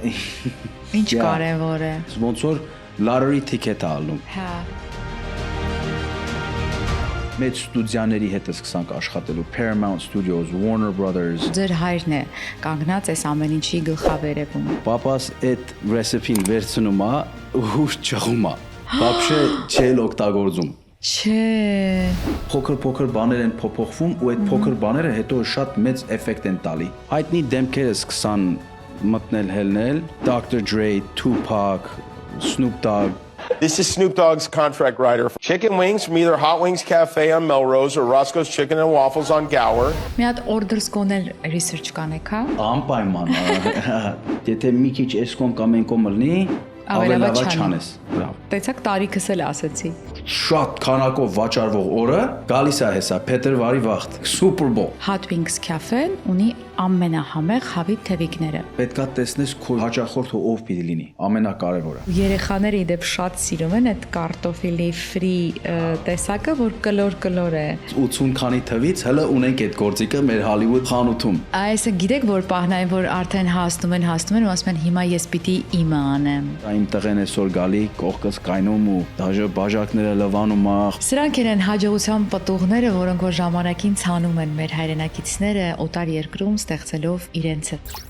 Ինչ կարևոր է։ Ոնց որ լարերի ticket ալնում։ Հա։ Մեծ ստուդիաների հետ սկսանք աշխատելու Paramount Studios, Warner Brothers։ Ձեր հայրն է կանգնած այս ամեն ինչի գլխավերևում։ Պապաս այդ recipe-ին վերցնում է ու ճղում է։ Вообще չել օգտագործում։ Չէ։ Փոքր բաներ են փոփոխվում ու այդ փոքր բաները հետո շատ մեծ էֆեկտ են տալի։ Հայտնի դեմքերը սկսան մտնել հելնել, Dr. Dre, Tupac, Snoop Dogg. This is Snoop Dogg's contract writer. Chicken wings from either Hot Wings Cafe on Melrose or Roscoe's Chicken and Waffles on Gower. Մի հատ orders կոնել research կանեք, հա։ Անպայման։ Եթե մի քիչ էսկոն կամ ենկոն մլնի, ավելի լավ չանես։ Բրավ։ Տեսակ տարիքս էլ ասեցի։ Շատ քանակով վաճառվող օրը գալիս է հեսա փետրվարի վաղտ Super Bowl Hot Wings Cafe-ն ունի ամենահամեղ հավի թևիկները։ պետքա տեսնես քո հաճախորդը ով պիտի լինի ամենակարևորը Երեխաները իդեպ շատ սիրում են այդ կարտոֆիլի free տեսակը, որ կլոր է։ 80 քանի թվից հələ ունենք այդ գործիքը մեր Hollywood խանութում Այսը գիտեք որ պահնային որ արդեն հասնում են ու ասում են հիմա ես պիտի իմը անեմ։ Իմ տղեն այսօր գալի կողքս կայնում ու դաժե բաժակները լվանում ա Սրանք են հաջողության պատուղները, որոնք որ ժամանակին ցանում են մեր հայրենակիցները օտար երկրում ստեղծելով իրենցը։